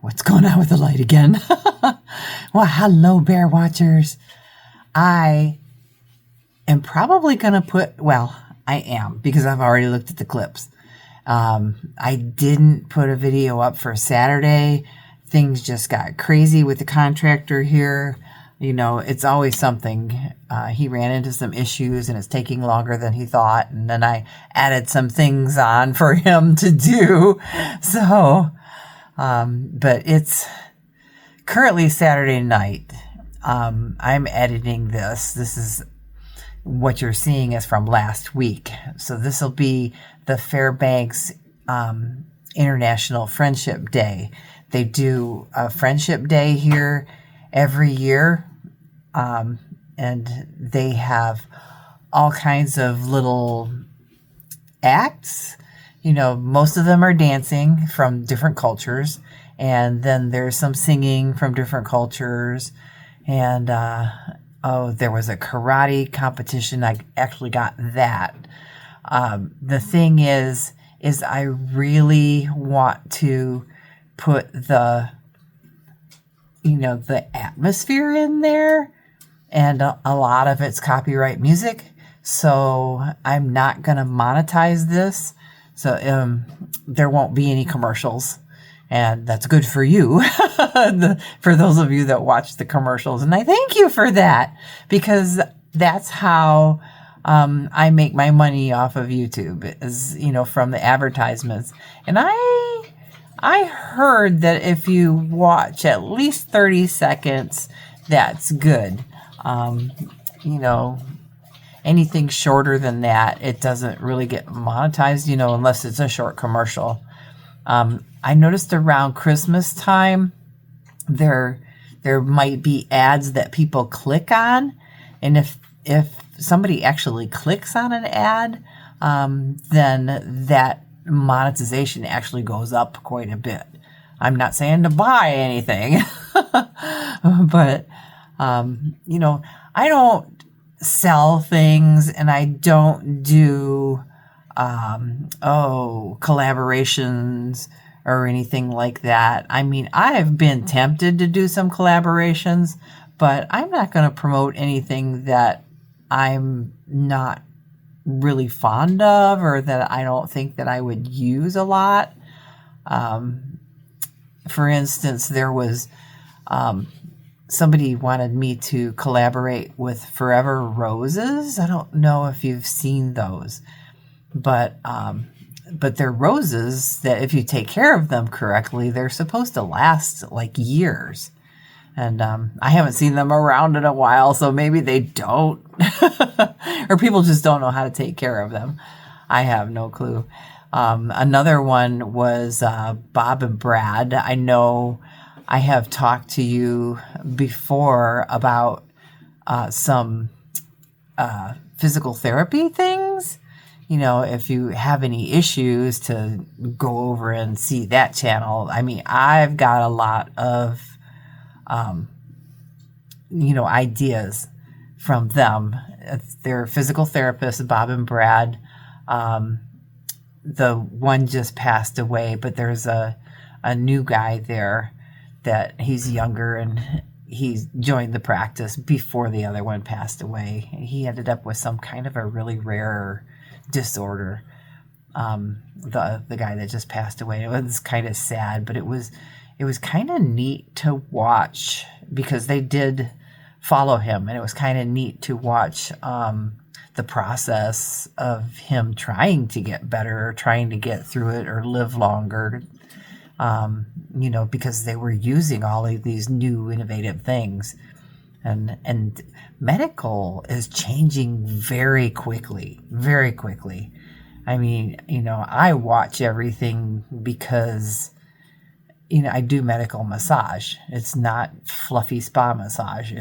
What's going on with the light again? Well, hello, bear watchers. I am probably going to put, well, I am, because I've already looked at the clips. I didn't put a video up for Saturday. Things just got crazy with the contractor here. You know, it's always something. He ran into some issues and it's taking longer than he thought. And then I added some things on for him to do. So, but it's currently Saturday night. I'm editing this. This is what you're seeing is from last week. So this will be the Fairbanks International Friendship Day. They do a Friendship Day here every year. And they have all kinds of little acts. You know, most of them are dancing from different cultures. And then there's some singing from different cultures. And, there was a karate competition. I actually got that. The thing is I really want to put the atmosphere in there. And a lot of it's copyright music. So I'm not going to monetize this. So there won't be any commercials. And that's good for you, for those of you that watch the commercials. And I thank you for that, because that's how I make my money off of YouTube, is, from the advertisements. And I heard that if you watch at least 30 seconds, that's good. Anything shorter than that, it doesn't really get monetized, unless it's a short commercial. I noticed around Christmas time, there might be ads that people click on. And if somebody actually clicks on an ad, then that monetization actually goes up quite a bit. I'm not saying to buy anything, but, I don't sell things, and I don't do, collaborations or anything like that. I mean, I've been tempted to do some collaborations, but I'm not going to promote anything that I'm not really fond of, or that I don't think that I would use a lot. For instance, there was somebody wanted me to collaborate with Forever Roses. I don't know if you've seen those, but they're roses that, if you take care of them correctly, they're supposed to last like years. And I haven't seen them around in a while, so maybe they don't. Or people just don't know how to take care of them. I have no clue. Another one was Bob and Brad. I know I have talked to you before about some physical therapy things. If you have any issues, to go over and see that channel. I mean, I've got a lot of, ideas from them. They're physical therapists, Bob and Brad. The one just passed away, but there's a new guy there that he's younger, and he joined the practice before the other one passed away. He ended up with some kind of a really rare disorder. The guy that just passed away. It was kind of sad, but it was kind of neat to watch, because they did follow him, and it was kind of neat to watch the process of him trying to get better, or trying to get through it, or live longer. Because they were using all of these new innovative things. And medical is changing very quickly, very quickly. I mean, I watch everything because, I do medical massage. It's not fluffy spa massage.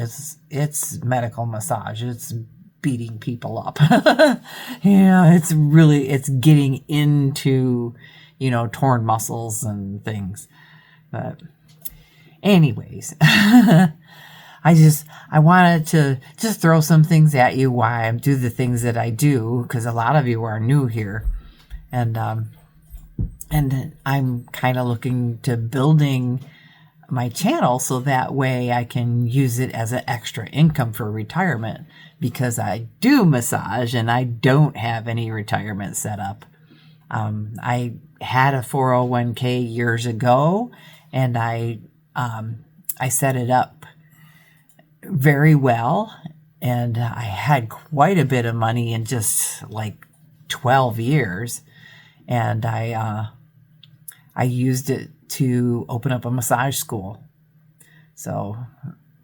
It's medical massage. It's beating people up. It's getting into, torn muscles and things. But anyways, I wanted to just throw some things at you why I do the things that I do, because a lot of you are new here. And I'm kind of looking to building my channel so that way I can use it as an extra income for retirement, because I do massage and I don't have any retirement set up. I had a 401k years ago, and I set it up very well, and I had quite a bit of money in just like 12 years, and I used it to open up a massage school. So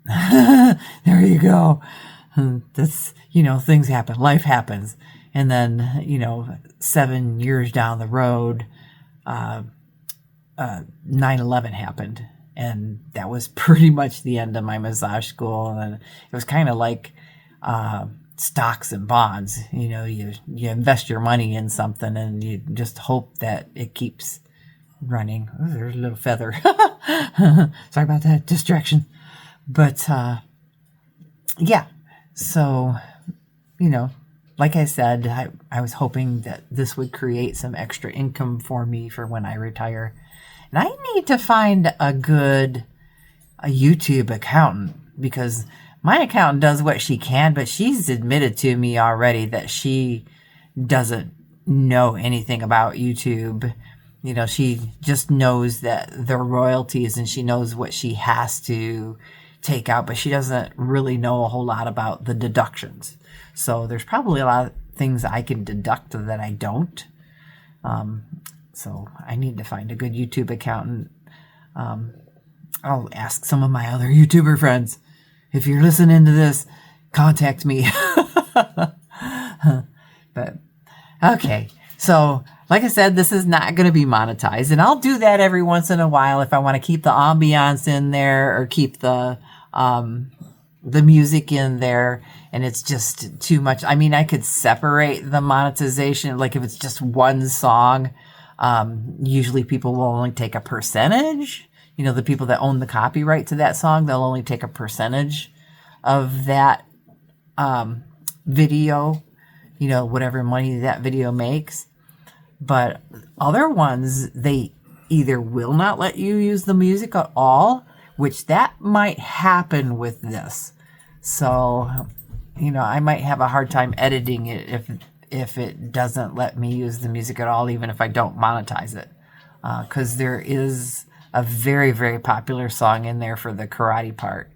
there you go. That's, things happen, life happens. And then, 7 years down the road, 9/11 happened. And that was pretty much the end of my massage school. And it was kind of like stocks and bonds. You invest your money in something and you just hope that it keeps running. Oh, there's a little feather. Sorry about that distraction. But yeah, so, like I said, I was hoping that this would create some extra income for me for when I retire. And I need to find a YouTube accountant, because my accountant does what she can, but she's admitted to me already that she doesn't know anything about YouTube. She just knows that the royalties and she knows what she has to take out, but she doesn't really know a whole lot about the deductions. So there's probably a lot of things I can deduct that I don't. So I need to find a good YouTube accountant. I'll ask some of my other YouTuber friends. If you're listening to this, contact me. But okay, so like I said, this is not going to be monetized, and I'll do that every once in a while if I want to keep the ambiance in there or keep the music in there, and it's just too much. I mean, I could separate the monetization, like if it's just one song. Usually people will only take a percentage. The people that own the copyright to that song, they'll only take a percentage of that video, whatever money that video makes. But other ones, they either will not let you use the music at all, which that might happen with this. So, I might have a hard time editing it if it doesn't let me use the music at all, even if I don't monetize it. Because there is a very, very popular song in there for the karate part.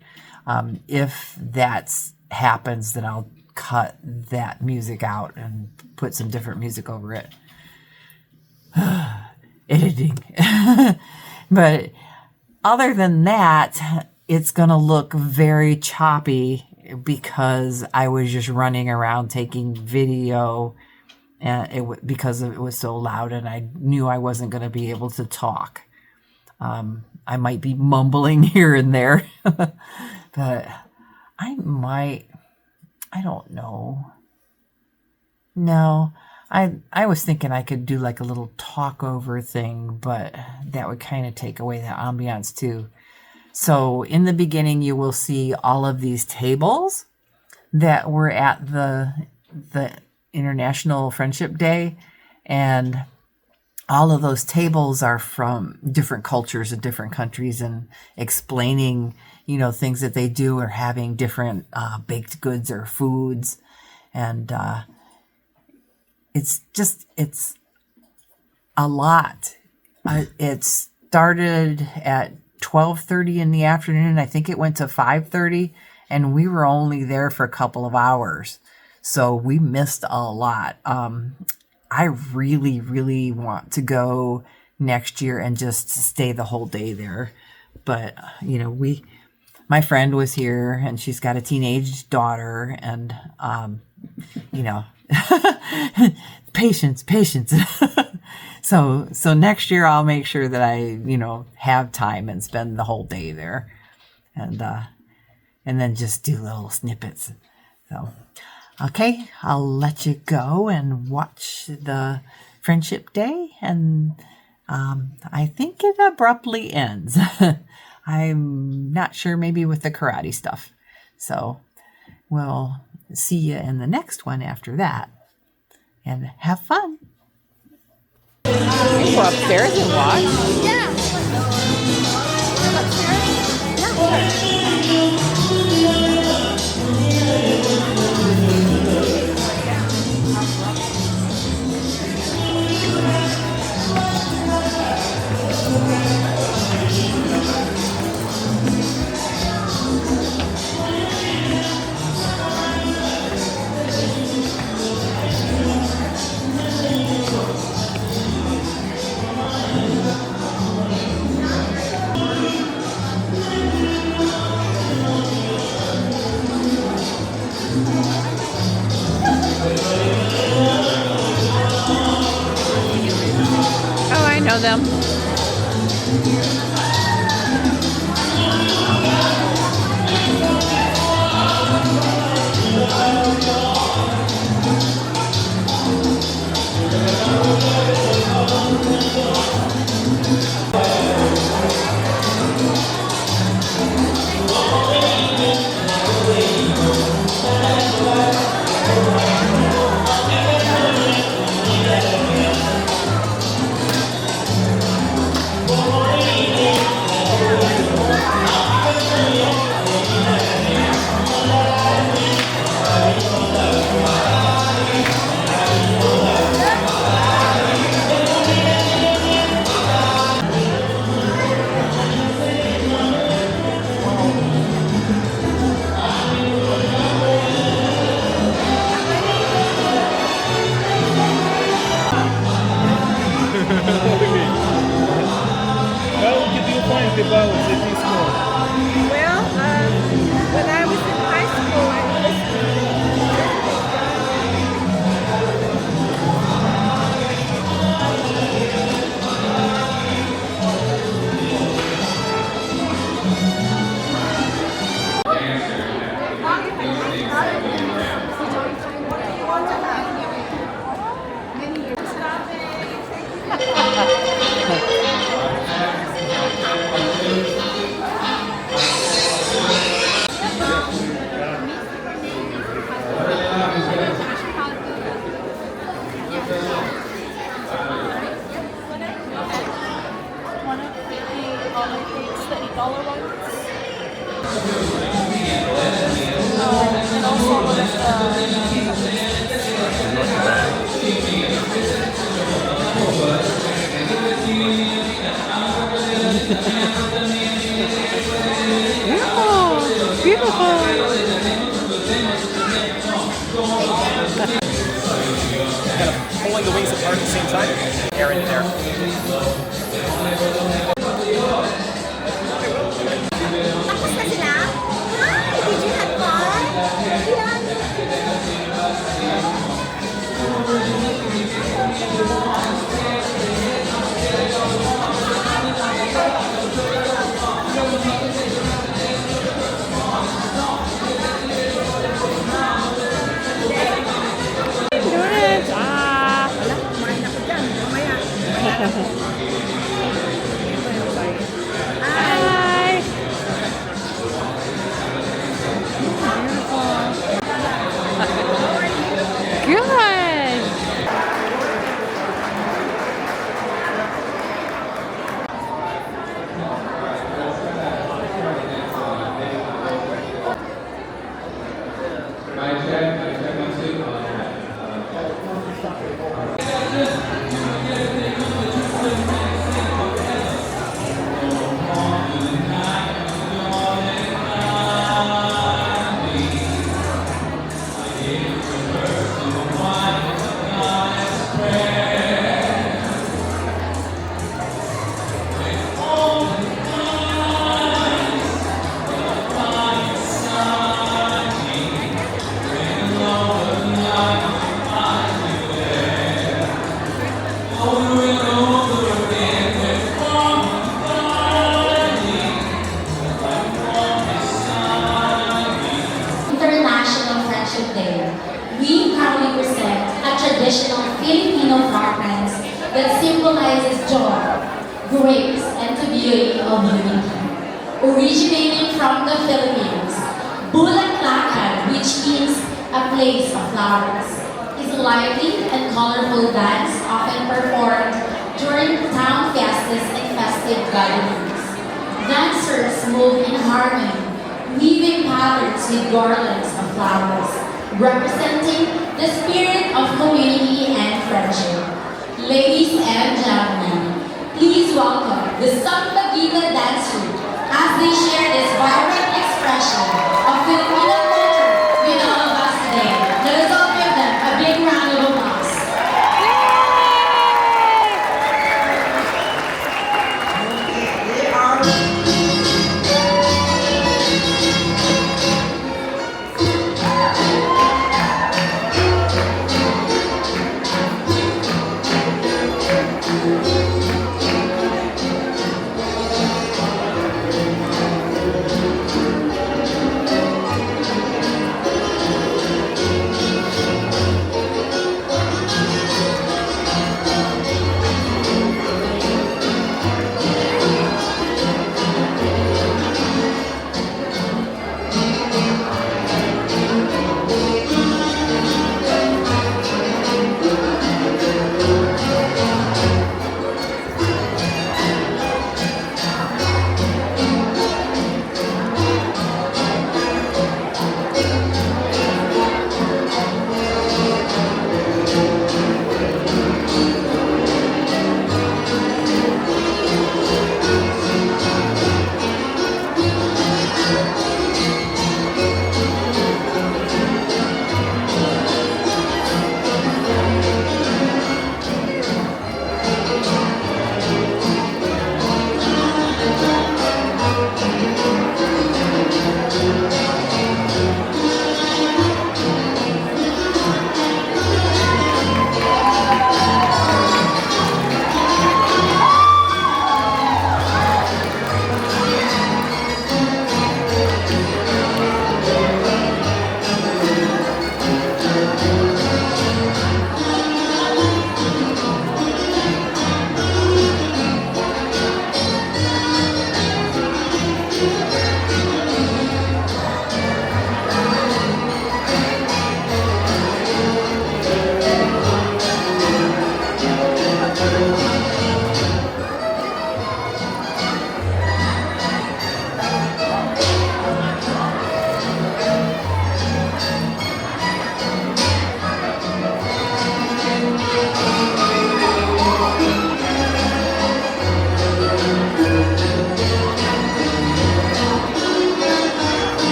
If that happens, then I'll cut that music out and put some different music over it. Editing. But other than that, it's going to look very choppy because I was just running around taking video, and because it was so loud, and I knew I wasn't going to be able to talk. I might be mumbling here and there, but I don't know. No, I was thinking I could do like a little talk over thing, but that would kind of take away the ambiance too. So in the beginning, you will see all of these tables that were at the International Friendship Day, and all of those tables are from different cultures and different countries, and explaining, things that they do, or having different baked goods or foods. And it's a lot. It started at 12:30 in the afternoon. I think it went to 5:30, and we were only there for a couple of hours. So we missed a lot. I really, really want to go next year and just stay the whole day there. But, my friend was here, and she's got a teenage daughter, and, patience. So next year I'll make sure that I, have time and spend the whole day there, and then just do little snippets. So, okay, I'll let you go and watch the Friendship Day, and I think it abruptly ends. I'm not sure, maybe with the karate stuff. So we'll see you in the next one after that, and have fun. Go upstairs and watch. Yeah. Upstairs. Sydney School? Well, when I was in high school, I listened Kind of pulling the wings apart at the same time. Air into there. Tapos na sila? Hi! Did you have fun? Wala, kumain ako dyan. Mamaya. Hi! Good. International Friendship Day, we proudly present a traditional Filipino fragrance that symbolizes joy, grace, and the beauty of unity. Originating from the Philippines, Bulaklakan, which means a place of flowers, is a lively and colorful dance often performed during town fiestas and festive gatherings. Dancers move in harmony, weaving patterns with garlands of flowers, representing the spirit of community and friendship. Ladies and gentlemen, please welcome the Sampagita Dance Troupe as they share this vibrant expression of Filipino culture with all of us today. Let us all give them a big round of applause.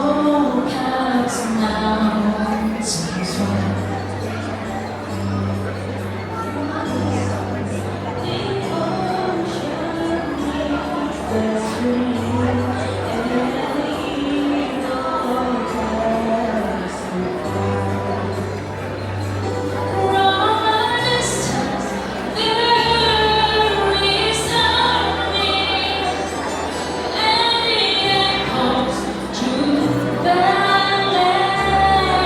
snow-capped mountains wide. The ocean meets the free and eagle cries the fire. From a distance there is sounding, and it echoes through the land.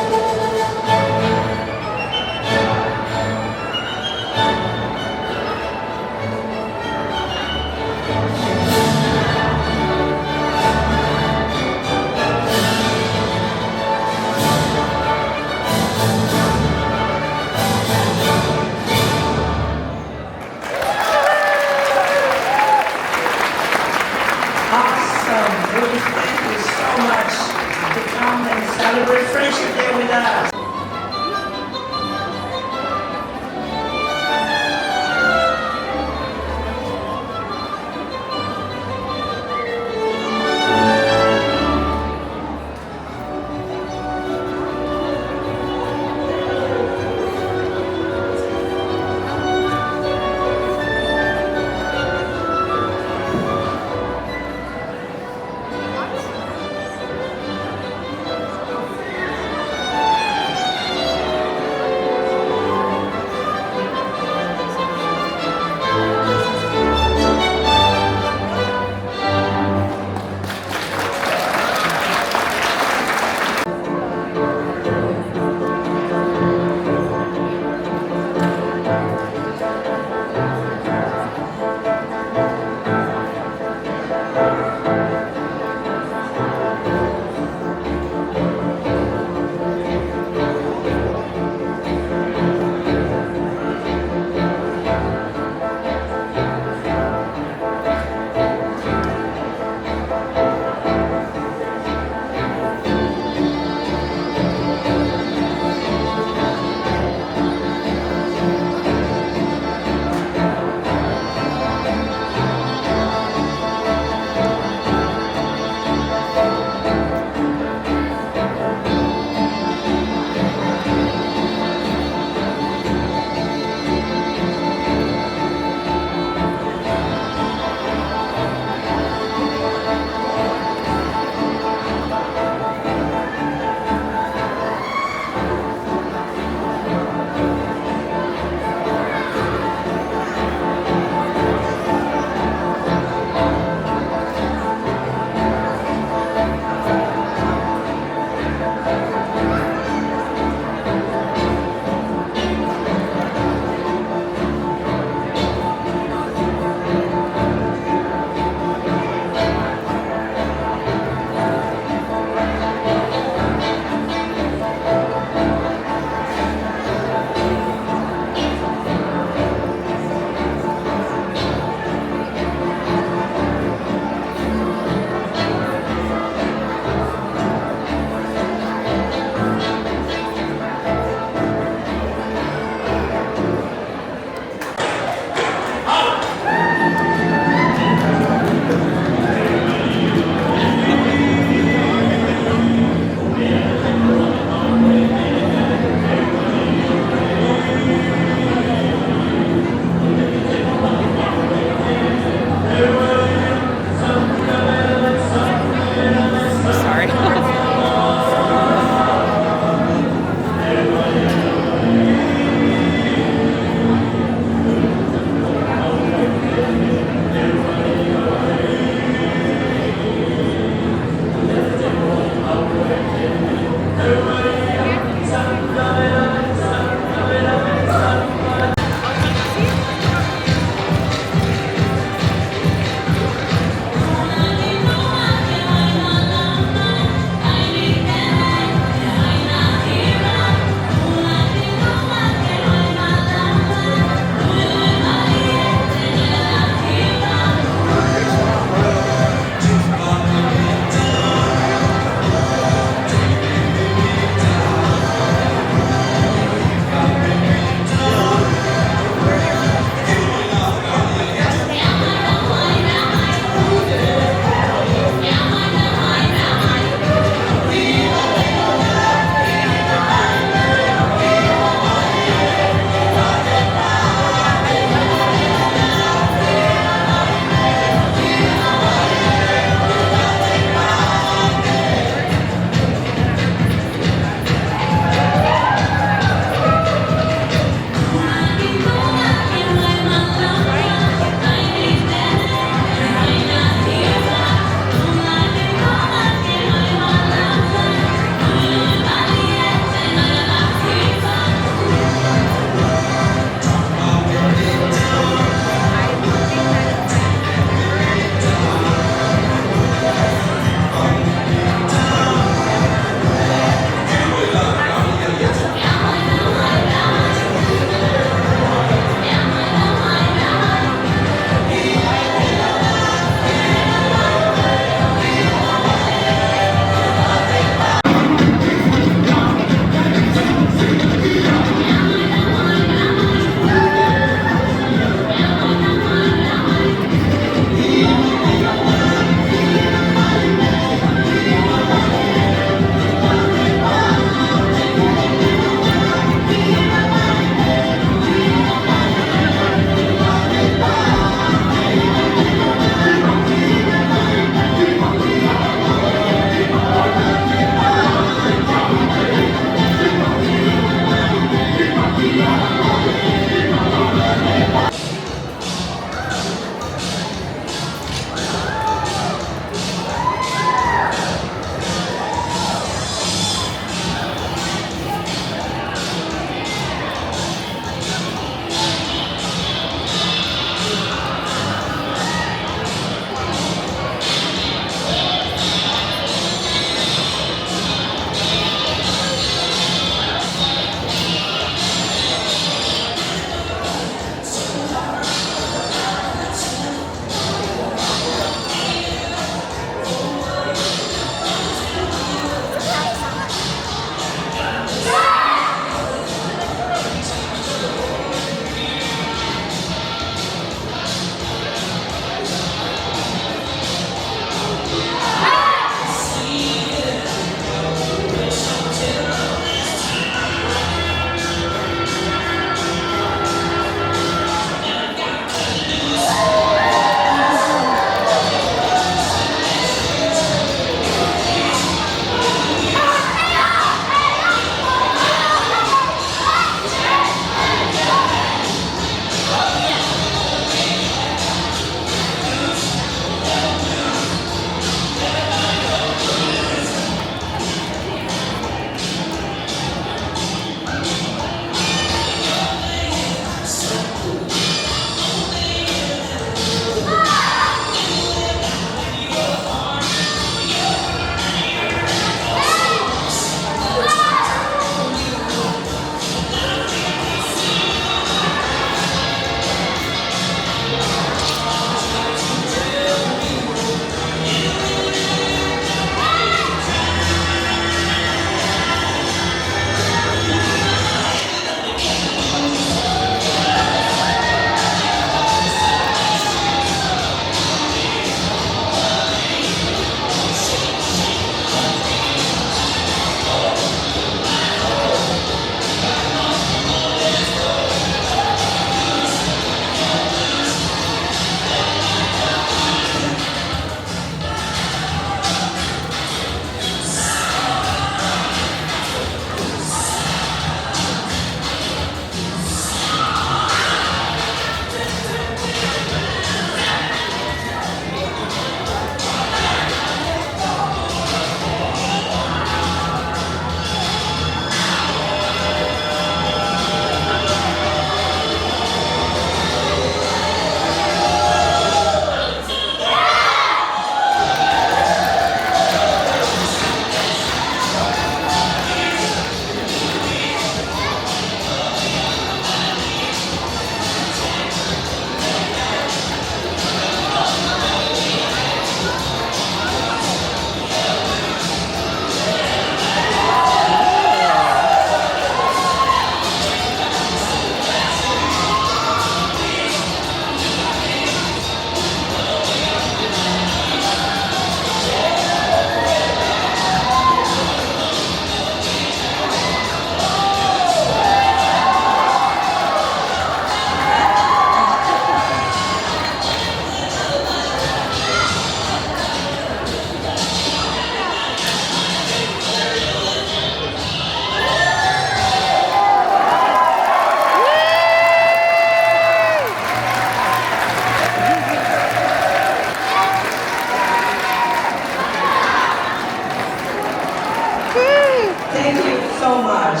Thank you so much.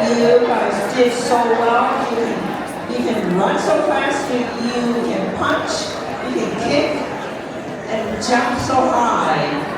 You guys did so well. You can run so fast, you can punch, you can kick, and jump so high.